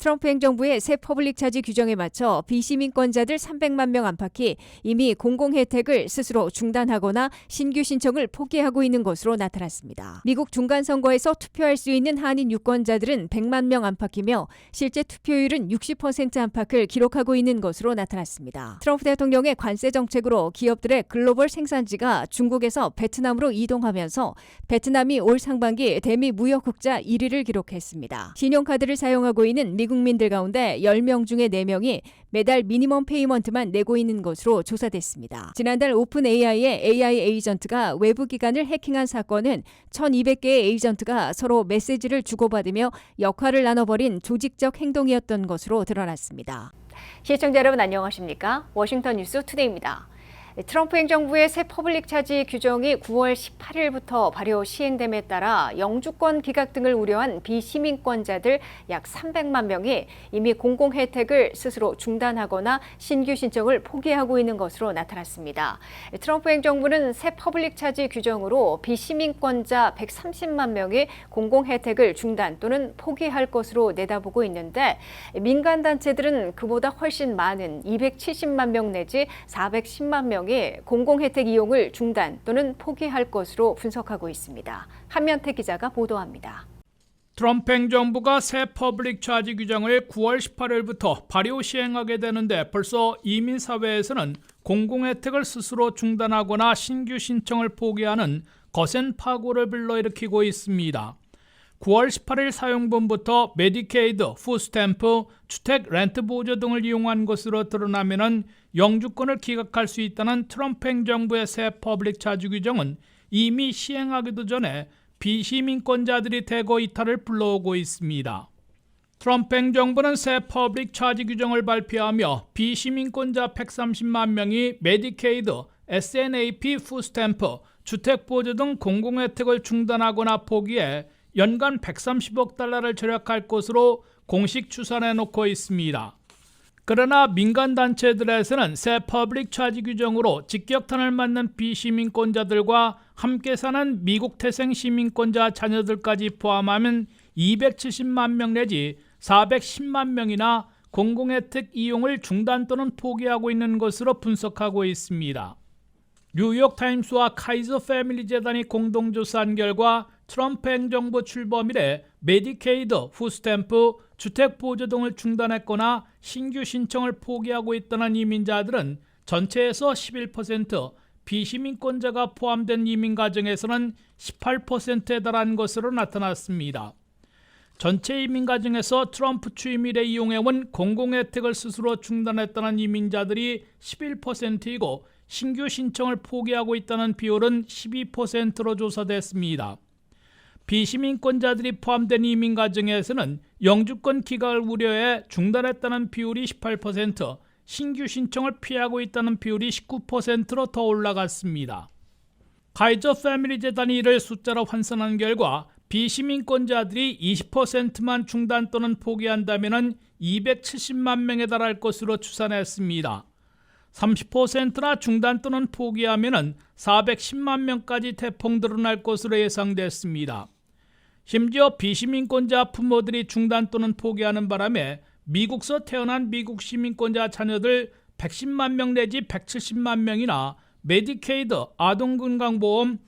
트럼프 행정부의 새 퍼블릭 차지 규정에 맞춰 비시민권자들 300만 명 안팎이 이미 공공 혜택을 스스로 중단하거나 신규 신청을 포기하고 있는 것으로 나타났습니다. 미국 중간선거에서 투표할 수 있는 한인 유권자들은 100만 명 안팎이며 실제 투표율은 60% 안팎을 기록하고 있는 것으로 나타났습니다. 트럼프 대통령의 관세 정책으로 기업들의 글로벌 생산지가 중국에서 베트남으로 이동하면서 베트남이 올 상반기 대미 무역 흑자 1위를 기록했습니다. 신용카드를 사용하고 있는 미국민들 가운데 10명 중에 4명이 매달 미니멈 페이먼트만 내고 있는 것으로 조사됐습니다. 지난달 오픈 AI의 AI 에이전트가 외부 기관을 해킹한 사건은 1200개의 에이전트가 서로 메시지를 주고받으며 역할을 나눠버린 조직적 행동이었던 것으로 드러났습니다. 시청자 여러분 안녕하십니까? 워싱턴 뉴스 투데이입니다. 트럼프 행정부의 새 퍼블릭 차지 규정이 9월 18일부터 발효 시행됨에 따라 영주권 기각 등을 우려한 비시민권자들 약 300만 명이 이미 공공 혜택을 스스로 중단하거나 신규 신청을 포기하고 있는 것으로 나타났습니다. 트럼프 행정부는 새 퍼블릭 차지 규정으로 비시민권자 130만 명이 공공 혜택을 중단 또는 포기할 것으로 내다보고 있는데 민간 단체들은 그보다 훨씬 많은 270만 명 내지 410만 명 공공혜택 이용을 중단 또는 포기할 것으로 분석하고 있습니다. 한면태 기자가 보도합니다. 트럼프 행정부가 새 퍼블릭 차지 규정을 9월 18일부터 발효 시행하게 되는데 벌써 이민사회에서는 공공혜택을 스스로 중단하거나 신규 신청을 포기하는 거센 파고를 불러일으키고 있습니다. 9월 18일 사용분부터 메디케이드, 푸스탬프, 주택 렌트 보조 등을 이용한 것으로 드러나면 영주권을 기각할 수 있다는 트럼프 행정부의 새 퍼블릭 차지 규정은 이미 시행하기도 전에 비시민권자들이 대거 이탈을 불러오고 있습니다. 트럼프 행정부는 새 퍼블릭 차지 규정을 발표하며 비시민권자 130만 명이 메디케이드, SNAP, 푸스탬프, 주택 보조 등 공공혜택을 중단하거나 포기해 연간 130억 달러를 절약할 것으로 공식 추산해놓고 있습니다. 그러나 민간단체들에서는 새 퍼블릭 차지 규정으로 직격탄을 맞는 비시민권자들과 함께 사는 미국 태생 시민권자 자녀들까지 포함하면 270만 명 내지 410만 명이나 공공혜택 이용을 중단 또는 포기하고 있는 것으로 분석하고 있습니다. 뉴욕타임스와 카이저 패밀리 재단이 공동조사한 결과 트럼프 행정부 출범 이래 메디케이드, 푸스탬프, 주택보조 등을 중단했거나 신규 신청을 포기하고 있다는 이민자들은 전체에서 11%, 비시민권자가 포함된 이민 가정에서는 18%에 달한 것으로 나타났습니다. 전체 이민 가정에서 트럼프 취임 이래 이용해온 공공혜택을 스스로 중단했다는 이민자들이 11%이고 신규 신청을 포기하고 있다는 비율은 12%로 조사됐습니다. 비시민권자들이 포함된 이민 가정에서는 영주권 기각을 우려해 중단했다는 비율이 18%, 신규 신청을 피하고 있다는 비율이 19%로 더 올라갔습니다. 카이저 패밀리 재단이 이를 숫자로 환산한 결과 비시민권자들이 20%만 중단 또는 포기한다면 270만 명에 달할 것으로 추산했습니다. 30%나 중단 또는 포기하면 410만 명까지 대폭 늘어날 것으로 예상됐습니다. 심지어 비시민권자 부모들이 중단 또는 포기하는 바람에 미국서 태어난 미국 시민권자 자녀들 110만 명 내지 170만 명이나 메디케이드, 아동건강보험,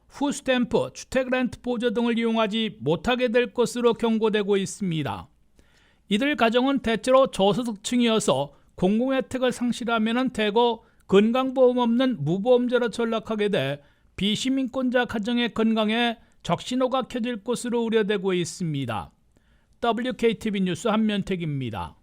푸스탬프, 주택 렌트 보조 등을 이용하지 못하게 될 것으로 경고되고 있습니다. 이들 가정은 대체로 저소득층이어서 공공혜택을 상실하면 대거 건강보험 없는 무보험자로 전락하게 돼 비시민권자 가정의 건강에 적신호가 켜질 것으로 우려되고 있습니다. WKTV 뉴스 한면택입니다.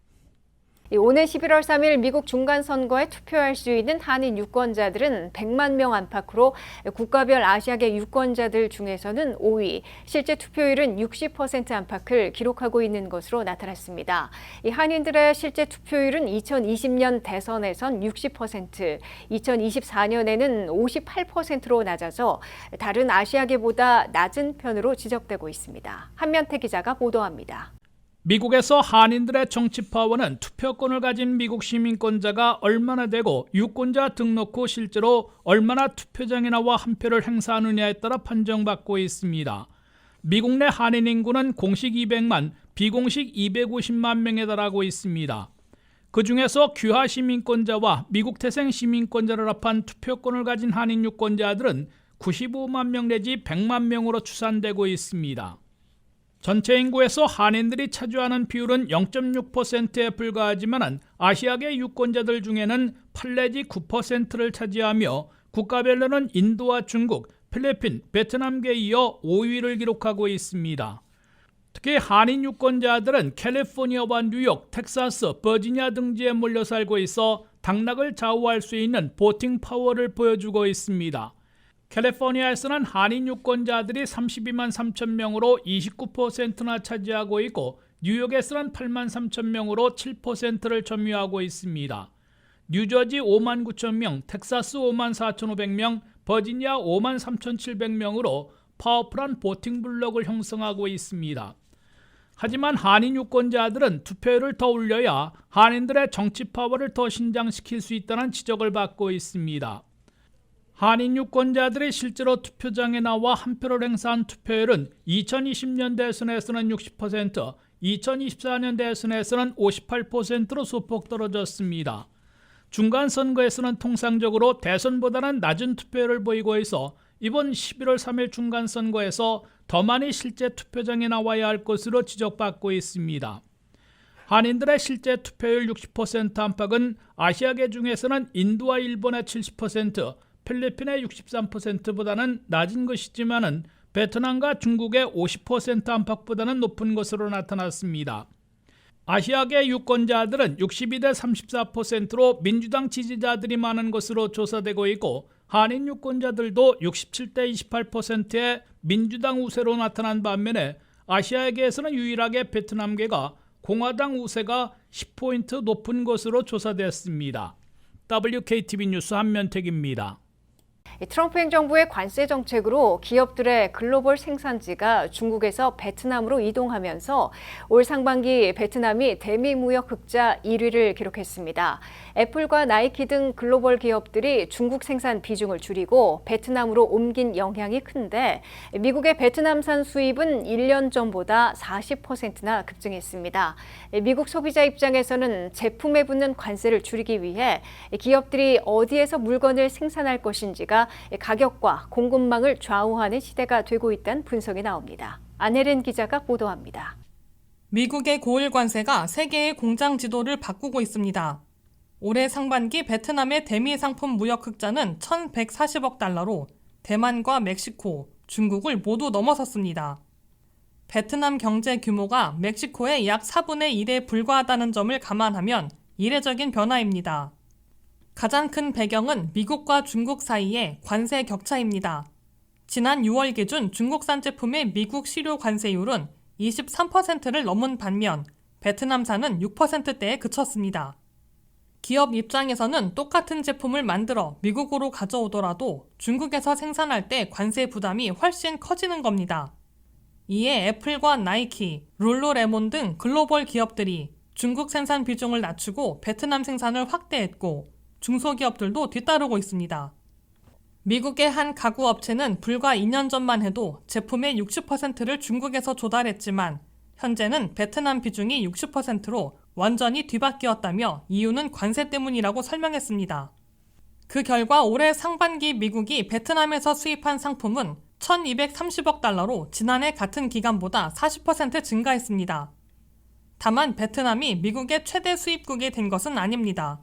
오늘 11월 3일 미국 중간선거에 투표할 수 있는 한인 유권자들은 100만 명 안팎으로 국가별 아시아계 유권자들 중에서는 5위, 실제 투표율은 60% 안팎을 기록하고 있는 것으로 나타났습니다. 이 한인들의 실제 투표율은 2020년 대선에선 60%, 2024년에는 58%로 낮아져 다른 아시아계보다 낮은 편으로 지적되고 있습니다. 한면태 기자가 보도합니다. 미국에서 한인들의 정치 파워는 투표권을 가진 미국 시민권자가 얼마나 되고 유권자 등록 후 실제로 얼마나 투표장에 나와 한 표를 행사하느냐에 따라 판정받고 있습니다. 미국 내 한인 인구는 공식 200만, 비공식 250만 명에 달하고 있습니다. 그 중에서 귀화 시민권자와 미국 태생 시민권자를 합한 투표권을 가진 한인 유권자들은 95만 명 내지 100만 명으로 추산되고 있습니다. 전체 인구에서 한인들이 차지하는 비율은 0.6%에 불과하지만 아시아계 유권자들 중에는 8 내지 9%를 차지하며 국가별로는 인도와 중국, 필리핀, 베트남계에 이어 5위를 기록하고 있습니다. 특히 한인 유권자들은 캘리포니아와 뉴욕, 텍사스, 버지니아 등지에 몰려 살고 있어 당락을 좌우할 수 있는 보팅 파워를 보여주고 있습니다. 캘리포니아에서는 한인 유권자들이 32만 3천 명으로 29%나 차지하고 있고 뉴욕에서는 8만 3천 명으로 7%를 점유하고 있습니다. 뉴저지 5만 9천 명, 텍사스 5만 4,500명, 버지니아 5만 3,700명으로 파워풀한 보팅 블록을 형성하고 있습니다. 하지만 한인 유권자들은 투표율을 더 올려야 한인들의 정치 파워를 더 신장시킬 수 있다는 지적을 받고 있습니다. 한인 유권자들이 실제로 투표장에 나와 한 표를 행사한 투표율은 2020년 대선에서는 60%, 2024년 대선에서는 58%로 소폭 떨어졌습니다. 중간선거에서는 통상적으로 대선보다는 낮은 투표율을 보이고 있어 이번 11월 3일 중간선거에서 더 많이 실제 투표장에 나와야 할 것으로 지적받고 있습니다. 한인들의 실제 투표율 60% 안팎은 아시아계 중에서는 인도와 일본의 70%, 필리핀의 63%보다는 낮은 것이지만 베트남과 중국의 50% 안팎보다는 높은 것으로 나타났습니다. 아시아계 유권자들은 62대 34%로 민주당 지지자들이 많은 것으로 조사되고 있고 한인 유권자들도 67대 28%의 민주당 우세로 나타난 반면에 아시아계에서는 유일하게 베트남계가 공화당 우세가 10포인트 높은 것으로 조사됐습니다. WKTV 뉴스 한면택입니다. 트럼프 행정부의 관세 정책으로 기업들의 글로벌 생산지가 중국에서 베트남으로 이동하면서 올 상반기 베트남이 대미 무역 흑자 1위를 기록했습니다. 애플과 나이키 등 글로벌 기업들이 중국 생산 비중을 줄이고 베트남으로 옮긴 영향이 큰데 미국의 베트남산 수입은 1년 전보다 40%나 급증했습니다. 미국 소비자 입장에서는 제품에 붙는 관세를 줄이기 위해 기업들이 어디에서 물건을 생산할 것인지가 가격과 공급망을 좌우하는 시대가 되고 있다는 분석이 나옵니다. 안혜린 기자가 보도합니다. 미국의 고일 관세가 세계의 공장 지도를 바꾸고 있습니다. 올해 상반기 베트남의 대미 상품 무역 흑자는 1,140억 달러로 대만과 멕시코, 중국을 모두 넘어섰습니다. 베트남 경제 규모가 멕시코의 약 4분의 1에 불과하다는 점을 감안하면 이례적인 변화입니다. 가장 큰 배경은 미국과 중국 사이의 관세 격차입니다. 지난 6월 기준 중국산 제품의 미국 실효 관세율은 23%를 넘은 반면 베트남산은 6%대에 그쳤습니다. 기업 입장에서는 똑같은 제품을 만들어 미국으로 가져오더라도 중국에서 생산할 때 관세 부담이 훨씬 커지는 겁니다. 이에 애플과 나이키, 룰루레몬 등 글로벌 기업들이 중국 생산 비중을 낮추고 베트남 생산을 확대했고 중소기업들도 뒤따르고 있습니다. 미국의 한 가구 업체는 불과 2년 전만 해도 제품의 60%를 중국에서 조달했지만 현재는 베트남 비중이 60%로 완전히 뒤바뀌었다며 이유는 관세 때문이라고 설명했습니다. 그 결과 올해 상반기 미국이 베트남에서 수입한 상품은 1,230억 달러로 지난해 같은 기간보다 40% 증가했습니다. 다만 베트남이 미국의 최대 수입국이 된 것은 아닙니다.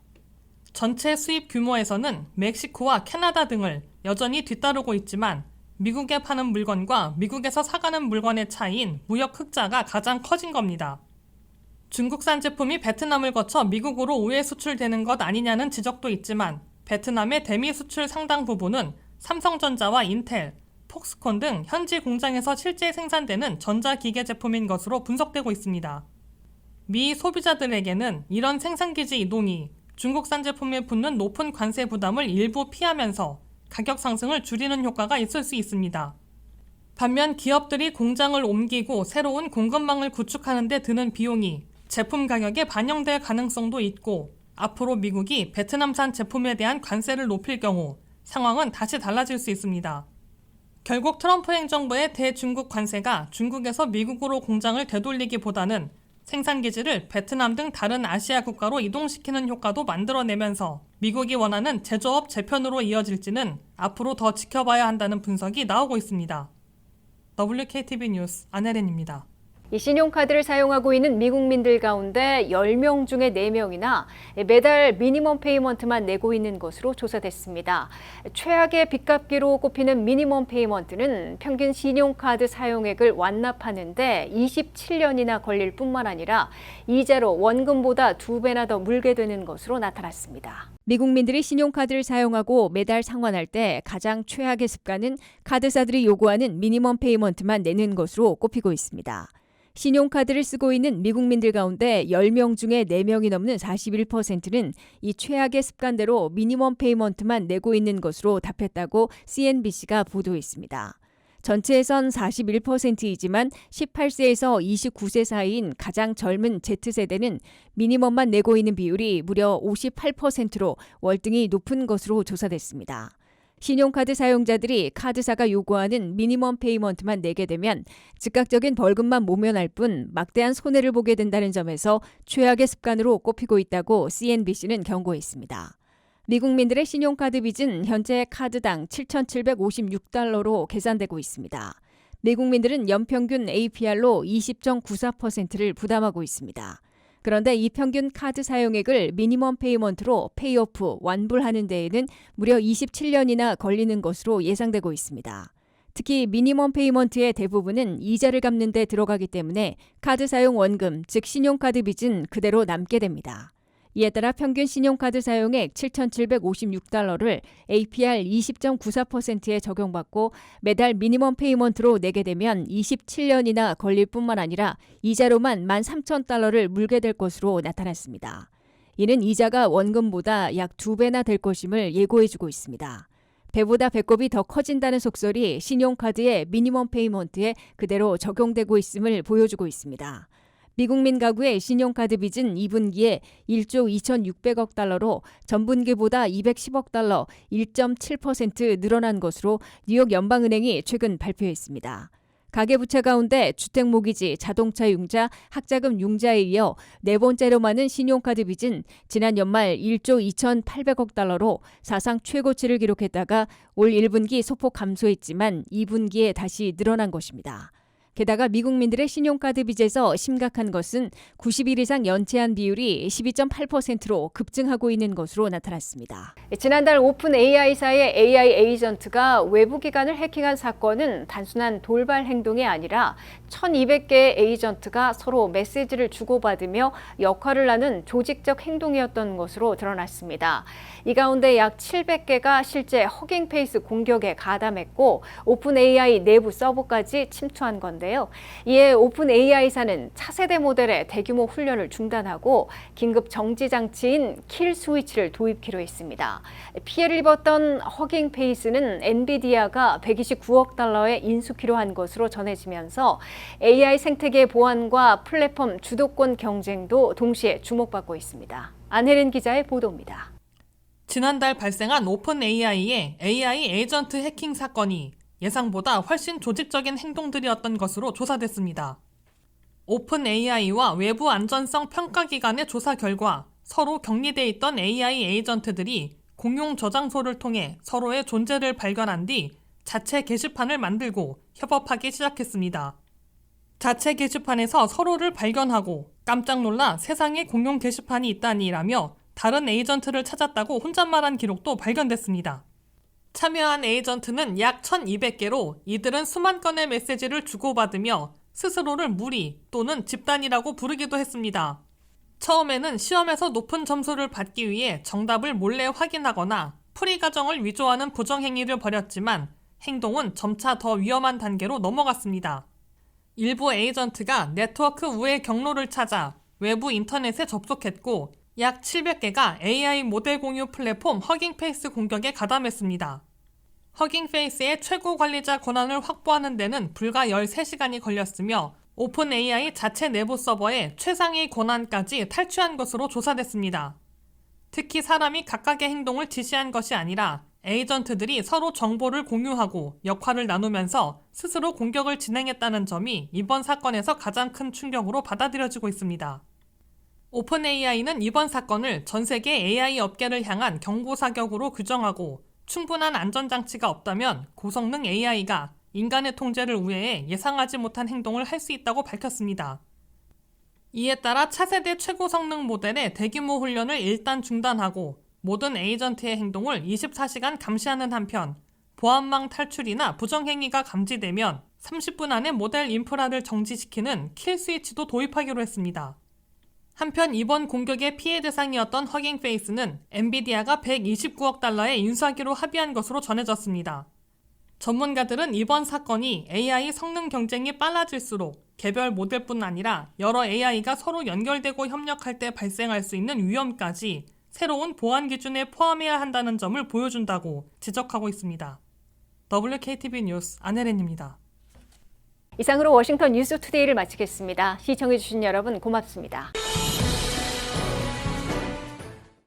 전체 수입 규모에서는 멕시코와 캐나다 등을 여전히 뒤따르고 있지만 미국에 파는 물건과 미국에서 사가는 물건의 차이인 무역 흑자가 가장 커진 겁니다. 중국산 제품이 베트남을 거쳐 미국으로 우회 수출되는 것 아니냐는 지적도 있지만 베트남의 대미 수출 상당 부분은 삼성전자와 인텔, 폭스콘 등 현지 공장에서 실제 생산되는 전자기계 제품인 것으로 분석되고 있습니다. 미 소비자들에게는 이런 생산기지 이동이 중국산 제품에 붙는 높은 관세 부담을 일부 피하면서 가격 상승을 줄이는 효과가 있을 수 있습니다. 반면 기업들이 공장을 옮기고 새로운 공급망을 구축하는 데 드는 비용이 제품 가격에 반영될 가능성도 있고 앞으로 미국이 베트남산 제품에 대한 관세를 높일 경우 상황은 다시 달라질 수 있습니다. 결국 트럼프 행정부의 대중국 관세가 중국에서 미국으로 공장을 되돌리기보다는 생산기지를 베트남 등 다른 아시아 국가로 이동시키는 효과도 만들어내면서 미국이 원하는 제조업 재편으로 이어질지는 앞으로 더 지켜봐야 한다는 분석이 나오고 있습니다. WKTV 뉴스 안혜린입니다. 이 신용카드를 사용하고 있는 미국민들 가운데 10명 중에 4명이나 매달 미니멈 페이먼트만 내고 있는 것으로 조사됐습니다. 최악의 빚갚기로 꼽히는 미니멈 페이먼트는 평균 신용카드 사용액을 완납하는 데 27년이나 걸릴 뿐만 아니라 이자로 원금보다 2배나 더 물게 되는 것으로 나타났습니다. 미국민들이 신용카드를 사용하고 매달 상환할 때 가장 최악의 습관은 카드사들이 요구하는 미니멈 페이먼트만 내는 것으로 꼽히고 있습니다. 신용카드를 쓰고 있는 미국민들 가운데 10명 중에 4명이 넘는 41%는 이 최악의 습관대로 미니멈 페이먼트만 내고 있는 것으로 답했다고 CNBC가 보도했습니다. 전체에선 41%이지만 18세에서 29세 사이인 가장 젊은 Z세대는 미니멈만 내고 있는 비율이 무려 58%로 월등히 높은 것으로 조사됐습니다. 신용카드 사용자들이 카드사가 요구하는 미니멈 페이먼트만 내게 되면 즉각적인 벌금만 모면할 뿐 막대한 손해를 보게 된다는 점에서 최악의 습관으로 꼽히고 있다고 CNBC는 경고했습니다. 미국민들의 신용카드 빚은 현재 카드당 7,756달러로 계산되고 있습니다. 미국민들은 연평균 APR로 20.94%를 부담하고 있습니다. 그런데 이 평균 카드 사용액을 미니멈 페이먼트로 페이오프, 완불하는 데에는 무려 27년이나 걸리는 것으로 예상되고 있습니다. 특히 미니멈 페이먼트의 대부분은 이자를 갚는 데 들어가기 때문에 카드 사용 원금, 즉 신용카드 빚은 그대로 남게 됩니다. 이에 따라 평균 신용카드 사용액 7,756달러를 APR 20.94%에 적용받고 매달 미니멈 페이먼트로 내게 되면 27년이나 걸릴 뿐만 아니라 이자로만 13,000달러를 물게 될 것으로 나타났습니다. 이는 이자가 원금보다 약 2배나 될 것임을 예고해주고 있습니다. 배보다 배꼽이 더 커진다는 속설이 신용카드의 미니멈 페이먼트에 그대로 적용되고 있음을 보여주고 있습니다. 미국민 가구의 신용카드 빚은 2분기에 1조 2,600억 달러로 전분기보다 210억 달러, 1.7% 늘어난 것으로 뉴욕 연방은행이 최근 발표했습니다. 가계부채 가운데 주택모기지, 자동차 융자, 학자금 융자에 이어 네 번째로 많은 신용카드 빚은 지난 연말 1조 2,800억 달러로 사상 최고치를 기록했다가 올 1분기 소폭 감소했지만 2분기에 다시 늘어난 것입니다. 게다가 미국민들의 신용카드 빚에서 심각한 것은 90일 이상 연체한 비율이 12.8%로 급증하고 있는 것으로 나타났습니다. 지난달 오픈 AI사의 AI 에이전트가 외부 기관을 해킹한 사건은 단순한 돌발 행동이 아니라 1,200개의 에이전트가 서로 메시지를 주고받으며 역할을 하는 조직적 행동이었던 것으로 드러났습니다. 이 가운데 약 700개가 실제 허깅페이스 공격에 가담했고 오픈 AI 내부 서버까지 침투한 건데요. 이에 오픈 AI사는 차세대 모델의 대규모 훈련을 중단하고 긴급 정지 장치인 킬 스위치를 도입키로 했습니다. 피해를 입었던 허깅페이스는 엔비디아가 129억 달러에 인수키로 한 것으로 전해지면서 AI 생태계 보안과 플랫폼 주도권 경쟁도 동시에 주목받고 있습니다. 안혜린 기자의 보도입니다. 지난달 발생한 오픈 AI의 AI 에이전트 해킹 사건이 예상보다 훨씬 조직적인 행동들이었던 것으로 조사됐습니다. 오픈 AI와 외부 안전성 평가기관의 조사 결과 서로 격리돼 있던 AI 에이전트들이 공용 저장소를 통해 서로의 존재를 발견한 뒤 자체 게시판을 만들고 협업하기 시작했습니다. 자체 게시판에서 서로를 발견하고 깜짝 놀라 세상에 공용 게시판이 있다니라며 다른 에이전트를 찾았다고 혼잣말한 기록도 발견됐습니다. 참여한 에이전트는 약 1,200개로 이들은 수만 건의 메시지를 주고받으며 스스로를 무리 또는 집단이라고 부르기도 했습니다. 처음에는 시험에서 높은 점수를 받기 위해 정답을 몰래 확인하거나 풀이 과정을 위조하는 부정행위를 벌였지만 행동은 점차 더 위험한 단계로 넘어갔습니다. 일부 에이전트가 네트워크 우회 경로를 찾아 외부 인터넷에 접속했고 약 700개가 AI 모델 공유 플랫폼 허깅페이스 공격에 가담했습니다. 허깅페이스의 최고 관리자 권한을 확보하는 데는 불과 13시간이 걸렸으며 오픈 AI 자체 내부 서버의 최상위 권한까지 탈취한 것으로 조사됐습니다. 특히 사람이 각각의 행동을 지시한 것이 아니라 에이전트들이 서로 정보를 공유하고 역할을 나누면서 스스로 공격을 진행했다는 점이 이번 사건에서 가장 큰 충격으로 받아들여지고 있습니다. 오픈 AI는 이번 사건을 전 세계 AI 업계를 향한 경고 사격으로 규정하고 충분한 안전장치가 없다면 고성능 AI가 인간의 통제를 우회해 예상하지 못한 행동을 할 수 있다고 밝혔습니다. 이에 따라 차세대 최고 성능 모델의 대규모 훈련을 일단 중단하고 모든 에이전트의 행동을 24시간 감시하는 한편 보안망 탈출이나 부정행위가 감지되면 30분 안에 모델 인프라를 정지시키는 킬 스위치도 도입하기로 했습니다. 한편 이번 공격의 피해 대상이었던 허깅페이스는 엔비디아가 129억 달러에 인수하기로 합의한 것으로 전해졌습니다. 전문가들은 이번 사건이 AI 성능 경쟁이 빨라질수록 개별 모델뿐 아니라 여러 AI가 서로 연결되고 협력할 때 발생할 수 있는 위험까지 새로운 보안 기준에 포함해야 한다는 점을 보여준다고 지적하고 있습니다. WKTV 뉴스 안혜린입니다. 이상으로 워싱턴 뉴스 투데이를 마치겠습니다. 시청해주신 여러분 고맙습니다.